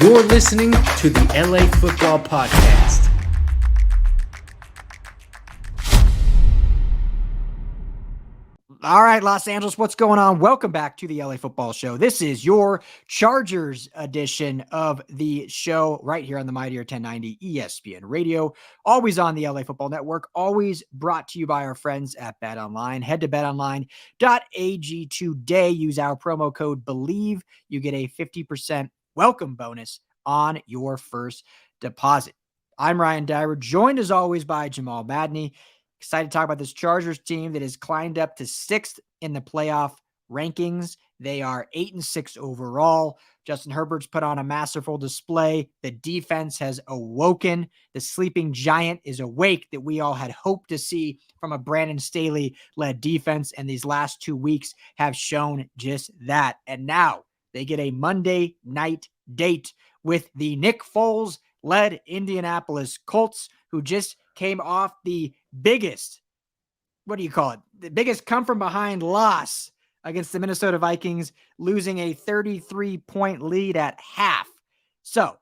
You're listening to the LA Football Podcast. All right, Los Angeles, what's going on? Welcome back to the LA Football Show. This is your Chargers edition of the show right here on the Mightier 1090 ESPN Radio. Always on the LA Football Network, always brought to you by our friends at BetOnline. Head to betonline.ag today. Use our promo code BELIEVE. You get a 50% welcome bonus on your first deposit. I'm Ryan Dyer, joined as always by Jamal Madney. Excited to talk about this Chargers team that has climbed up to 6th in the playoff rankings. They are 8-6 overall. Justin Herbert's put on a masterful display. The defense has awoken. The sleeping giant is awake that we all had hoped to see from a Brandon Staley-led defense, and these last 2 weeks have shown just that. And now they get a Monday night date with the Nick Foles-led Indianapolis Colts, who just came off the biggest, the biggest come from behind loss against the Minnesota Vikings, losing a 33-point lead at half. So, a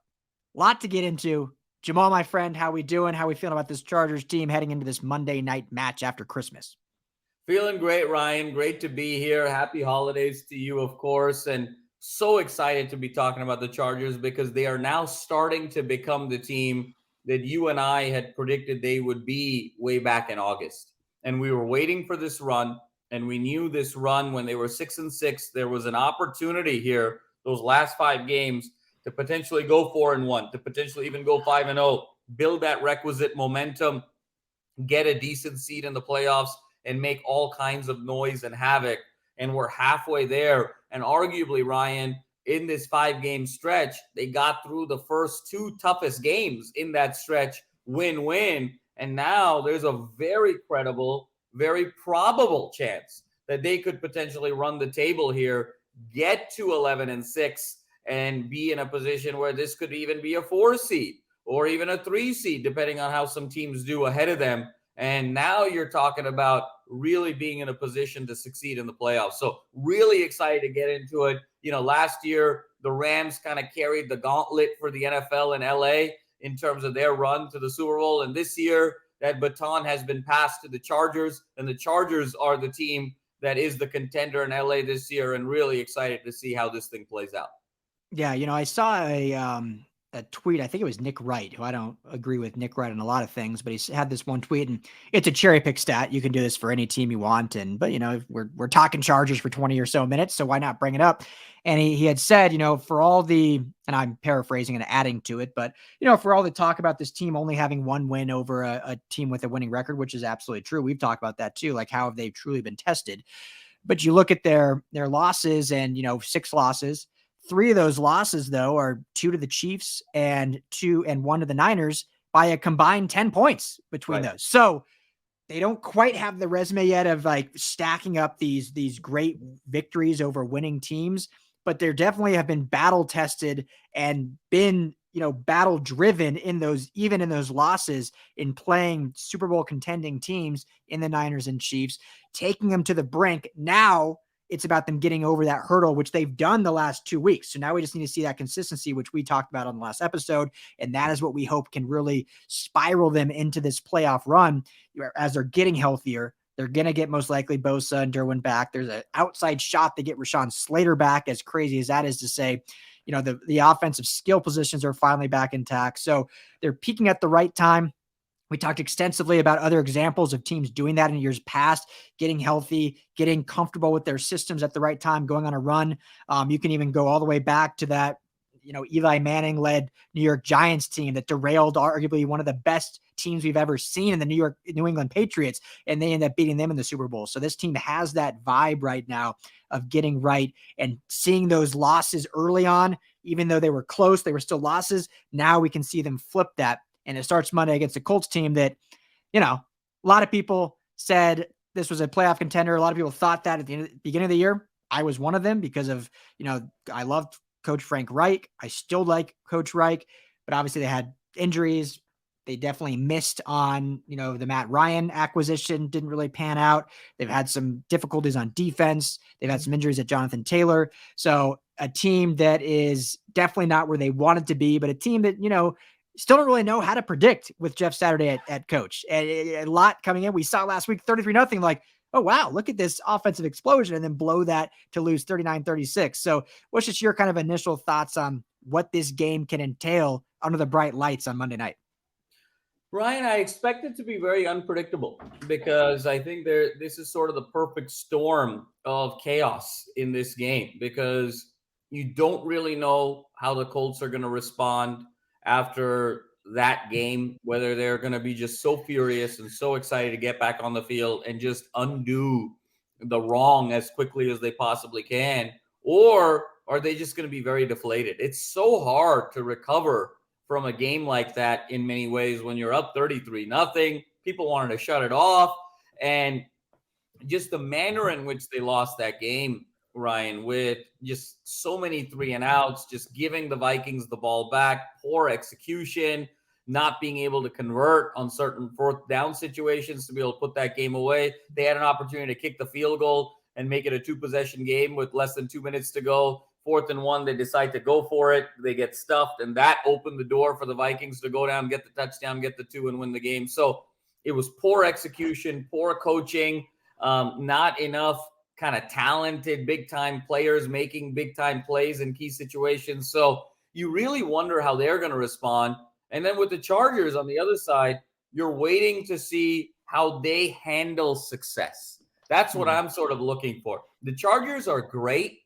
lot to get into. Jamal, my friend, how we doing? How we feeling about this Chargers team heading into this Monday night match after Christmas? Feeling great, Ryan. Great to be here. Happy holidays to you, of course. And so excited to be talking about the Chargers because they are now starting to become the team that you and I had predicted they would be way back in August. And we were waiting for this run, and we knew this run when they were 6-6, there was an opportunity here, those last 5 games, to potentially go 4-1, to potentially even go 5-0, build that requisite momentum, get a decent seed in the playoffs, and make all kinds of noise and havoc. And we're halfway there. And arguably, Ryan, in this 5-game stretch, they got through the first 2 toughest games in that stretch, win-win. And now there's a very credible, very probable chance that they could potentially run the table here, get to 11-6, and be in a position where this could even be a 4 seed or even a 3 seed, depending on how some teams do ahead of them. And now you're talking about really being in a position to succeed in the playoffs. So really excited to get into it. You know, last year, the Rams kind of carried the gauntlet for the NFL in LA in terms of their run to the Super Bowl. And this year, that baton has been passed to the Chargers. And the Chargers are the team that is the contender in LA this year. And really excited to see how this thing plays out. Yeah, you know, I saw a tweet. I think it was Nick Wright, who I don't agree with Nick Wright on a lot of things, but he had this one tweet, and it's a cherry pick stat. You can do this for any team you want. But you know, we're talking Chargers for 20 or so minutes, so why not bring it up? And he had said, you know, for all the, and I'm paraphrasing and adding to it, but you know, for all the talk about this team only having 1 win over a team with a winning record, which is absolutely true. We've talked about that too. Like, how have they truly been tested? But you look at their losses, and you know, 6 losses. 3 of those losses, though, are 2 to the Chiefs and 1 to the Niners by a combined 10 points between those. So they don't quite have the resume yet of like stacking up these great victories over winning teams, but they definitely have been battle tested and been, you know, battle driven in those losses, in playing Super Bowl contending teams in the Niners and Chiefs, taking them to the brink. Now it's about them getting over that hurdle, which they've done the last 2 weeks. So now we just need to see that consistency, which we talked about on the last episode. And that is what we hope can really spiral them into this playoff run as they're getting healthier. They're going to get most likely Bosa and Derwin back. There's an outside shot to get Rashawn Slater back, as crazy as that is to say. You know, the offensive skill positions are finally back intact. So they're peaking at the right time. We talked extensively about other examples of teams doing that in years past, getting healthy, getting comfortable with their systems at the right time, going on a run. You can even go all the way back to that, you know, Eli Manning-led New York Giants team that derailed arguably one of the best teams we've ever seen in the New England Patriots, and they end up beating them in the Super Bowl. So this team has that vibe right now of getting right and seeing those losses early on, even though they were close, they were still losses. Now we can see them flip that. And it starts Monday against the Colts team that, you know, a lot of people said this was a playoff contender. A lot of people thought that at the beginning of the year. I was one of them because of, you know, I loved Coach Frank Reich. I still like Coach Reich, but obviously they had injuries. They definitely missed on, you know, the Matt Ryan acquisition didn't really pan out. They've had some difficulties on defense. They've had some injuries at Jonathan Taylor. So a team that is definitely not where they wanted to be, but a team that, still don't really know how to predict with Jeff Saturday at coach. And a lot coming in. We saw last week 33-0, like, oh, wow, look at this offensive explosion, and then blow that to lose 39-36. So what's just your kind of initial thoughts on what this game can entail under the bright lights on Monday night? Ryan, I expect it to be very unpredictable because I think this is sort of the perfect storm of chaos in this game because you don't really know how the Colts are going to respond after that game, whether they're going to be just so furious and so excited to get back on the field and just undo the wrong as quickly as they possibly can, or are they just going to be very deflated? It's so hard to recover from a game like that in many ways when you're up 33-0. People wanted to shut it off, and just the manner in which they lost that game, Ryan, with just so many 3-and-outs, just giving the Vikings the ball back, poor execution, not being able to convert on certain fourth down situations to be able to put that game away. They had an opportunity to kick the field goal and make it a 2-possession game with less than 2 minutes to go. 4th and 1, they decide to go for it. They get stuffed, and that opened the door for the Vikings to go down, get the touchdown, get the 2, and win the game. So it was poor execution, poor coaching, not enough kind of talented big-time players making big-time plays in key situations. So you really wonder how they're going to respond. And then with the Chargers on the other side, you're waiting to see how they handle success. That's what I'm sort of looking for. The Chargers are great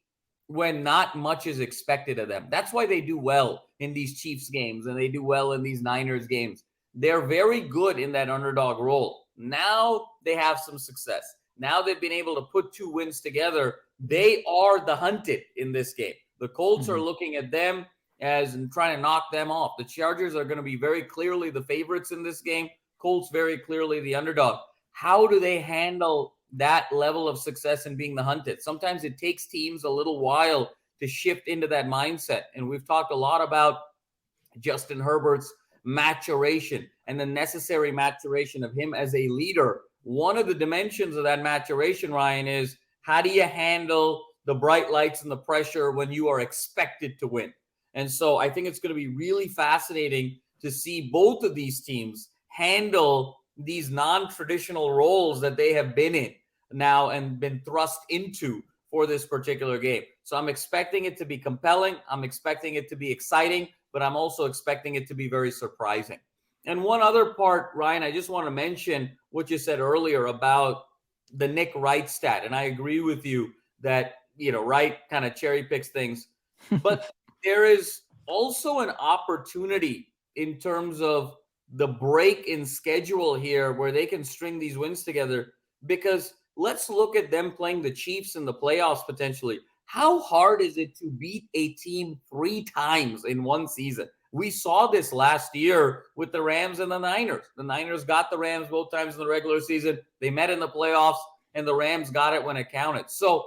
when not much is expected of them. That's why they do well in these Chiefs games and they do well in these Niners games. They're very good in that underdog role. Now they have some success. Now they've been able to put 2 wins together. They are the hunted in this game. The Colts are looking at them as and trying to knock them off. The Chargers are going to be very clearly the favorites in this game. Colts very clearly the underdog. How do they handle that level of success and being the hunted? Sometimes it takes teams a little while to shift into that mindset. And we've talked a lot about Justin Herbert's maturation and the necessary maturation of him as a leader. One of the dimensions of that maturation, Ryan, is how do you handle the bright lights and the pressure when you are expected to win? And so I think it's going to be really fascinating to see both of these teams handle these non-traditional roles that they have been in now and been thrust into for this particular game. So I'm expecting it to be compelling. I'm expecting it to be exciting, but I'm also expecting it to be very surprising. And one other part, Ryan, I just want to mention what you said earlier about the Nick Wright stat. And I agree with you that, Wright kind of cherry picks things. But there is also an opportunity in terms of the break in schedule here where they can string these wins together, because let's look at them playing the Chiefs in the playoffs potentially. How hard is it to beat a team 3 times in one season? We saw this last year with the Rams and the Niners. The Niners got the Rams both times in the regular season. They met in the playoffs, and the Rams got it when it counted. So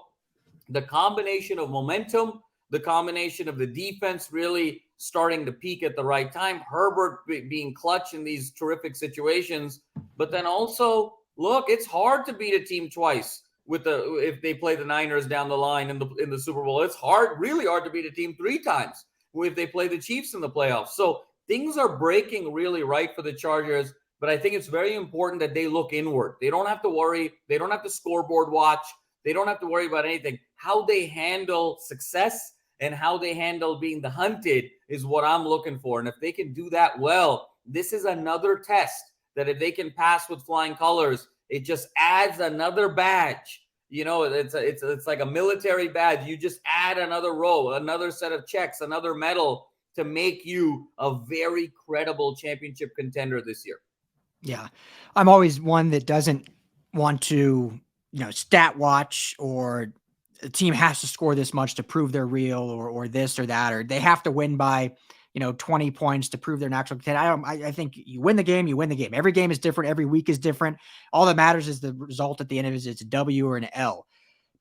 the combination of momentum, the combination of the defense really starting to peak at the right time, Herbert being clutch in these terrific situations, but then also, look, it's hard to beat a team twice if they play the Niners down the line in the Super Bowl. It's really hard to beat a team 3 times if they play the Chiefs in the playoffs. So things are breaking really right for the Chargers, but I think it's very important that they look inward. They don't have to worry. They don't have to scoreboard watch. They don't have to worry about anything. How they handle success and how they handle being the hunted is what I'm looking for. And if they can do that well, this is another test that if they can pass with flying colors, it just adds another badge. It's like a military badge. You just add another row, another set of checks, another medal to make you a very credible championship contender this year. Yeah. I'm always one that doesn't want to, stat watch, or a team has to score this much to prove they're real, or this or that, or they have to win by, 20 points to prove they're an actual contender. I think you win the game, you win the game. Every game is different. Every week is different. All that matters is the result at the end of it. It's a W or an L.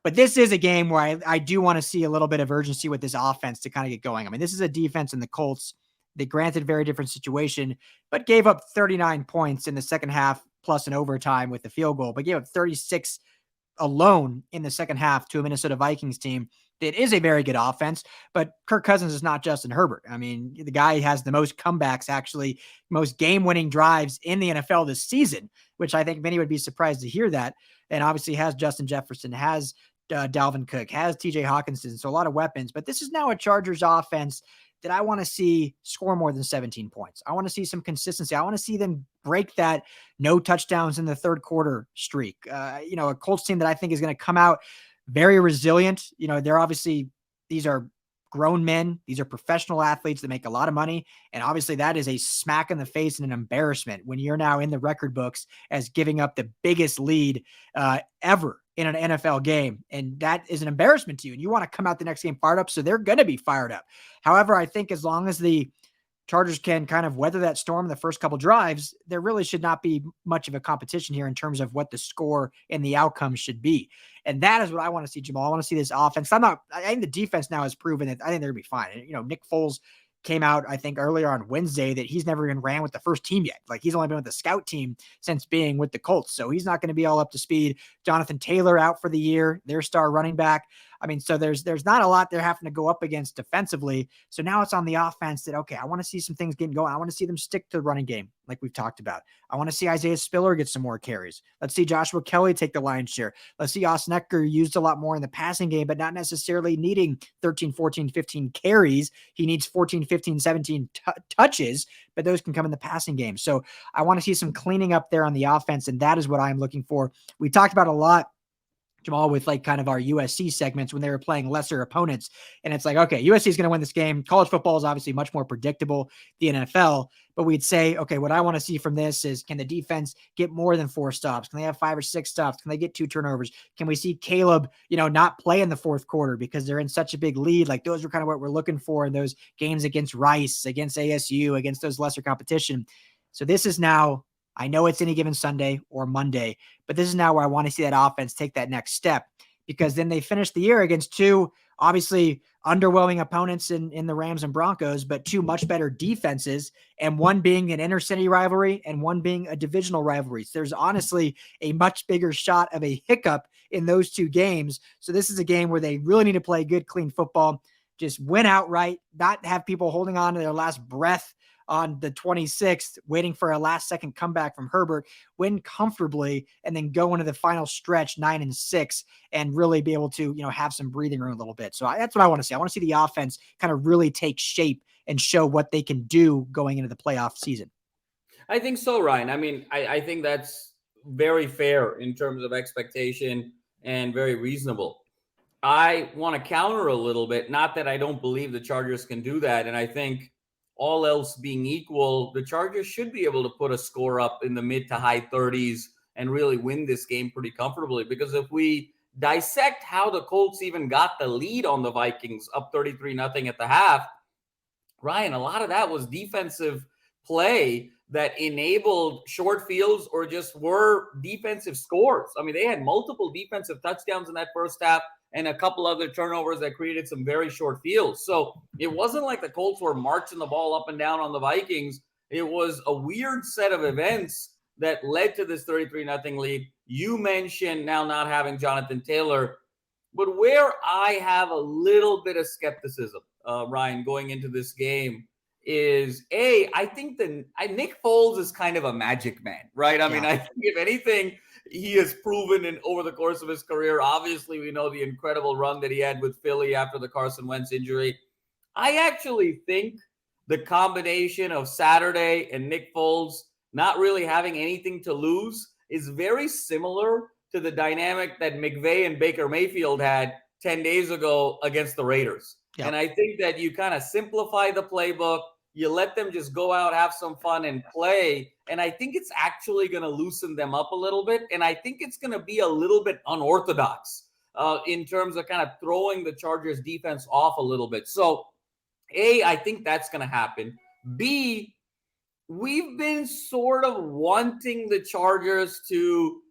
But this is a game where I do want to see a little bit of urgency with this offense to kind of get going. I mean, this is a defense in the Colts. They granted very different situation, but gave up 39 points in the second half plus an overtime with the field goal, but gave up 36 alone in the second half to a Minnesota Vikings team that is a very good offense, but Kirk Cousins is not Justin Herbert. I mean, the guy has the most comebacks, actually, most game-winning drives in the NFL this season, which I think many would be surprised to hear that. And obviously has Justin Jefferson, has Dalvin Cook, has TJ Hawkinson, so a lot of weapons. But this is now a Chargers offense that I want to see score more than 17 points. I want to see some consistency. I want to see them break that no touchdowns in the third quarter streak. A Colts team that I think is going to come out very resilient. They're obviously, these are grown men. These are professional athletes that make a lot of money. And obviously that is a smack in the face and an embarrassment when you're now in the record books as giving up the biggest lead ever in an NFL game. And that is an embarrassment to you. And you want to come out the next game fired up. So they're going to be fired up. However, I think as long as the Chargers can kind of weather that storm in the first couple drives, there really should not be much of a competition here in terms of what the score and the outcome should be. And that is what I want to see, I want to see this offense. I think the defense now has proven that I think they're going to be fine. Nick Foles came out, I think, earlier on Wednesday that he's never even ran with the first team yet. Like, he's only been with the scout team since being with the Colts. So he's not going to be all up to speed. Jonathan Taylor out for the year, their star running back. I mean, so there's not a lot they're having to go up against defensively. So now it's on the offense that, okay, I want to see some things getting going. I want to see them stick to the running game like we've talked about. I want to see Isaiah Spiller get some more carries. Let's see Joshua Kelley take the lion's share. Let's see Austin Ekeler used a lot more in the passing game, but not necessarily needing 13, 14, 15 carries. He needs 14, 15, 17 touches, but those can come in the passing game. So I want to see some cleaning up there on the offense, and that is what I'm looking for. We talked about a lot, Jamal, with like kind of our USC segments when they were playing lesser opponents. And it's like, okay, USC is going to win this game. College football is obviously much more predictable than the NFL, but we'd say, okay, what I want to see from this is, can the defense get more than 4 stops? Can they have 5 or 6 stops? Can they get 2 turnovers? Can we see Caleb, not play in the fourth quarter because they're in such a big lead? Like, those are kind of what we're looking for in those games against Rice, against ASU, against those lesser competition. So this is now, I know it's any given Sunday or Monday, but this is now where I want to see that offense take that next step, because then they finish the year against 2 obviously underwhelming opponents in the Rams and Broncos, but 2 much better defenses, and one being an inter-city rivalry and one being a divisional rivalry. So there's honestly a much bigger shot of a hiccup in those 2 games. So this is a game where they really need to play good, clean football, just win outright, not have people holding on to their last breath on the 26th, waiting for a last-second comeback from Herbert, win comfortably, and then go into the final stretch 9-6 and really be able to, have some breathing room a little bit. So that's what I want to see. I want to see the offense kind of really take shape and show what they can do going into the playoff season. I think so, Ryan. I mean, I think that's very fair in terms of expectation and very reasonable. I want to counter a little bit. Not that I don't believe the Chargers can do that, and I think all else being equal, the Chargers should be able to put a score up in the mid to high 30s and really win this game pretty comfortably. Because if we dissect how the Colts even got the lead on the Vikings up 33-0 at the half, Ryan, a lot of that was defensive play that enabled short fields or just were defensive scores. I mean, they had multiple defensive touchdowns in that first half and a couple other turnovers that created some very short fields. So it wasn't like the Colts were marching the ball up and down on the Vikings. It was a weird set of events that led to this 33-0 lead. You mentioned now not having Jonathan Taylor, but where I have a little bit of skepticism, Ryan, going into this game is, I think Nick Foles is kind of a magic man, right? I mean, I think if anything, he has proven over the course of his career. Obviously, we know the incredible run that he had with Philly after the Carson Wentz injury. I actually think the combination of Saturday and Nick Foles not really having anything to lose is very similar to the dynamic that McVay and Baker Mayfield had 10 days ago against the Raiders. Yep. And I think that you kind of simplify the playbook. You let them just go out, have some fun, and play. And I think it's actually going to loosen them up a little bit. And I think it's going to be a little bit unorthodox in terms of kind of throwing the Chargers defense off a little bit. So, I think that's going to happen. B, we've been sort of wanting the Chargers to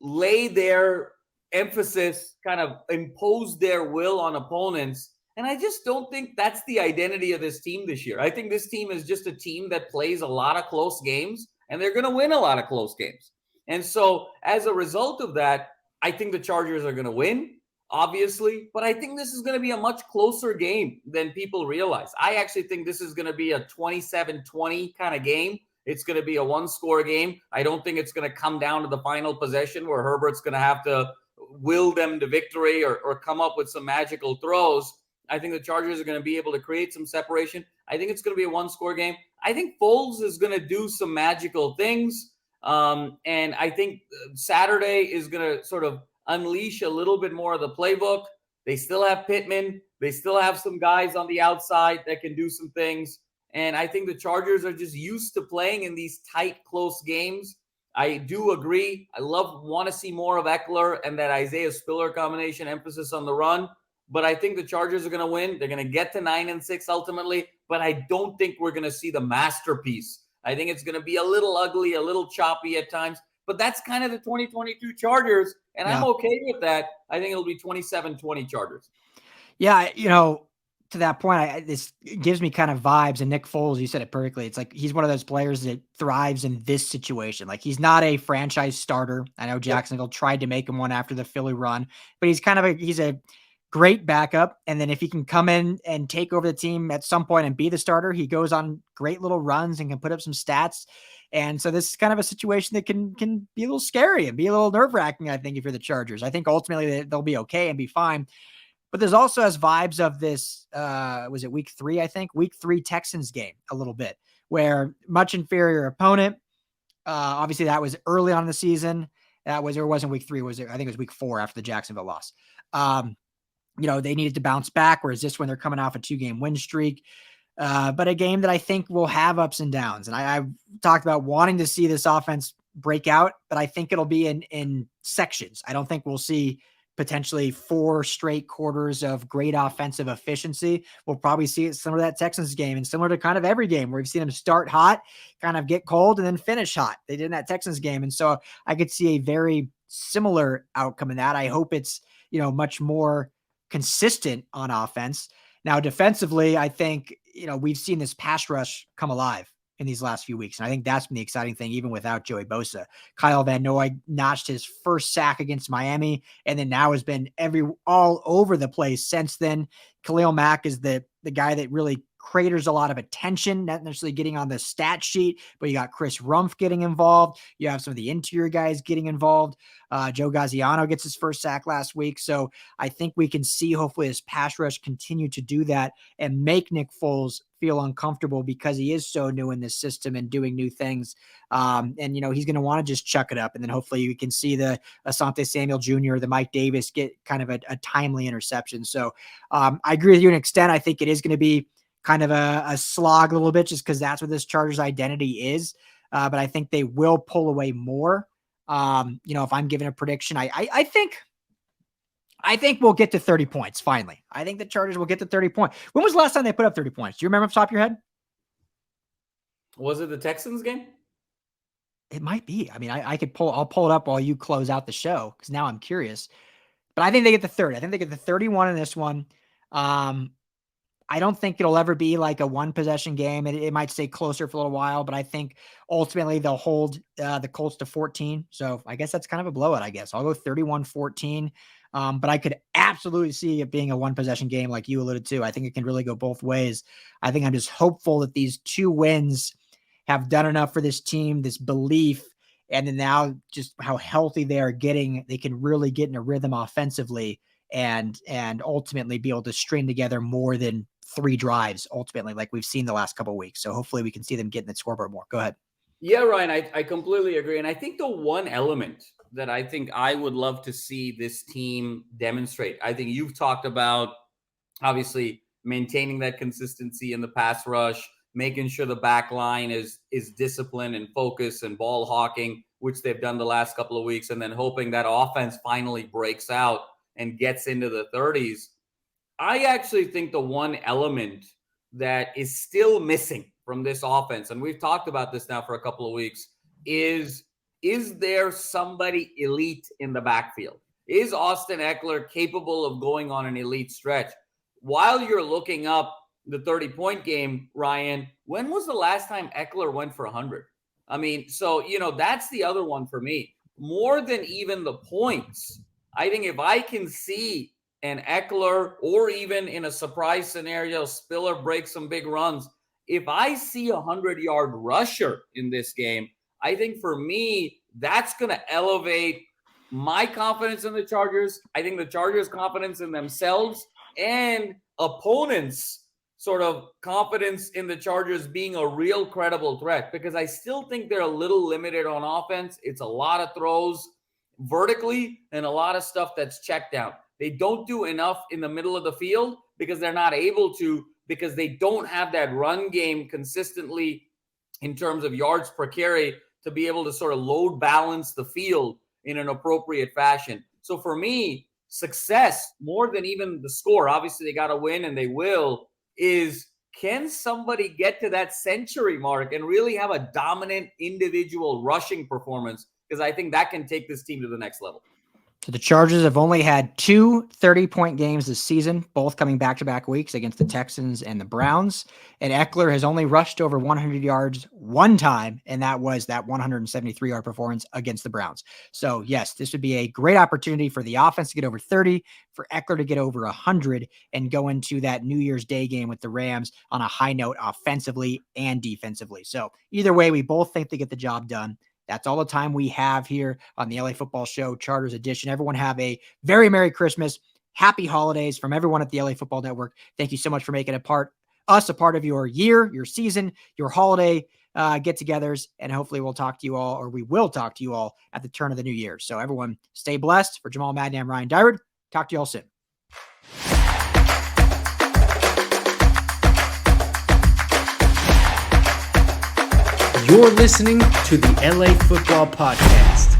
lay their emphasis, kind of impose their will on opponents. And I just don't think that's the identity of this team this year. I think this team is just a team that plays a lot of close games, and they're going to win a lot of close games. And so as a result of that, I think the Chargers are going to win. obviously, but I think this is going to be a much closer game than people realize. I actually think this is going to be a 27-20 kind of game. It's going to be a one-score game. I don't think it's going to come down to the final possession where Herbert's going to have to will them to victory or come up with some magical throws. I think the Chargers are going to be able to create some separation. I think it's going to be a one-score game. I think Foles is going to do some magical things. And I think Saturday is going to sort of unleash a little bit more of the playbook. They still have Pittman. They still have some guys on the outside that can do some things. And I think the Chargers are just used to playing in these tight, close games. I do agree. I want to see more of Ekeler and that Isaiah Spiller combination, emphasis on the run. But I think the Chargers are going to win. They're going to get to 9-6 ultimately. But I don't think we're going to see the masterpiece. I think it's going to be a little ugly, a little choppy at times. But that's kind of the 2022 Chargers, and I'm okay with that. I think it'll be 27-20 Chargers. Yeah, to that point, this gives me kind of vibes. And Nick Foles, you said it perfectly. It's like he's one of those players that thrives in this situation. Like he's not a franchise starter. I know Jacksonville tried to make him one after the Philly run, but he's a great backup. And then if he can come in and take over the team at some point and be the starter, he goes on great little runs and can put up some stats. And so this is kind of a situation that can be a little scary and be a little nerve-wracking, I think, if you're the Chargers. I think ultimately they'll be okay and be fine. But there's also has vibes of this, was it week 3, I think? Week 3 Texans game a little bit, where much inferior opponent. Obviously, that was early on in the season. It wasn't week 3. I think it was week 4 after the Jacksonville loss. They needed to bounce back, whereas this when they're coming off a 2-game win streak. But a game that I think will have ups and downs. And I've talked about wanting to see this offense break out, but I think it'll be in sections. I don't think we'll see potentially 4 straight quarters of great offensive efficiency. We'll probably see it similar to that Texans game and similar to kind of every game where we've seen them start hot, kind of get cold, and then finish hot. They did in that Texans game. And so I could see a very similar outcome in that. I hope it's, much more consistent on offense. Now, defensively, I think, we've seen this pass rush come alive in these last few weeks. And I think that's been the exciting thing, even without Joey Bosa. Kyle Van Noy notched his first sack against Miami, and then now has been all over the place since then. Khalil Mack is the guy that really craters a lot of attention, not necessarily getting on the stat sheet, but you got Chris Rumpf getting involved. You have some of the interior guys getting involved. Joe Gaziano gets his first sack last week. So I think we can see hopefully his pass rush continue to do that and make Nick Foles feel uncomfortable because he is so new in this system and doing new things. And he's going to want to just chuck it up. And then hopefully you can see the Asante Samuel Jr., the Mike Davis get kind of a timely interception. So I agree with you to an extent. I think it is going to be kind of a slog a little bit just because that's what this Chargers identity is. But I think they will pull away more. If I'm giving a prediction, I think we'll get to 30 points finally. I think the Chargers will get to 30 points. When was the last time they put up 30 points? Do you remember off the top of your head? Was it the Texans game? It might be. I mean, I'll pull it up while you close out the show because now I'm curious. But I think they get the 30. I think they get the 31 in this one. I don't think it'll ever be like a 1-possession game. It might stay closer for a little while, but I think ultimately they'll hold the Colts to 14. So I guess that's kind of a blowout, I guess. I'll go 31-14. But I could absolutely see it being a 1-possession game like you alluded to. I think it can really go both ways. I think I'm just hopeful that these 2 wins have done enough for this team, this belief, and then now just how healthy they are getting, they can really get in a rhythm offensively and ultimately be able to string together more than 3 drives ultimately, like we've seen the last couple of weeks. So hopefully we can see them getting the scoreboard more. Go ahead. Yeah, Ryan, I completely agree. And I think the one element that I think I would love to see this team demonstrate, I think you've talked about obviously maintaining that consistency in the pass rush, making sure the back line is disciplined and focused and ball hawking, which they've done the last couple of weeks, and then hoping that offense finally breaks out and gets into the 30s. I actually think the one element that is still missing from this offense, and we've talked about this now for a couple of weeks, is there somebody elite in the backfield? Is Austin Ekeler capable of going on an elite stretch? While you're looking up the 30-point game, Ryan, when was the last time Ekeler went for 100? I mean, so, that's the other one for me. More than even the points, I think if I can see and Ekeler, or even in a surprise scenario, Spiller breaks some big runs. If I see a 100-yard rusher in this game, I think for me, that's going to elevate my confidence in the Chargers. I think the Chargers' confidence in themselves and opponents' sort of confidence in the Chargers being a real credible threat, because I still think they're a little limited on offense. It's a lot of throws vertically and a lot of stuff that's checked down. They don't do enough in the middle of the field because they're not able to, because they don't have that run game consistently in terms of yards per carry to be able to sort of load balance the field in an appropriate fashion. So for me, success, more than even the score, obviously they got to win and they will, is can somebody get to that century mark and really have a dominant individual rushing performance? Because I think that can take this team to the next level. So the Chargers have only had 2 30-point games this season, both coming back-to-back weeks against the Texans and the Browns. And Ekeler has only rushed over 100 yards one time, and that was that 173-yard performance against the Browns. So, yes, this would be a great opportunity for the offense to get over 30, for Ekeler to get over 100, and go into that New Year's Day game with the Rams on a high note offensively and defensively. So, either way, we both think they get the job done. That's all the time we have here on the LA Football Show Chargers Edition. Everyone have a very Merry Christmas. Happy holidays from everyone at the LA Football Network. Thank you so much for making us a part of your year, your season, your holiday get-togethers. And hopefully we'll talk to you all, or we will talk to you all at the turn of the new year. So everyone stay blessed. For Jamal Madden, I'm Ryan Dyrud. Talk to you all soon. You're listening to the LA Football Podcast.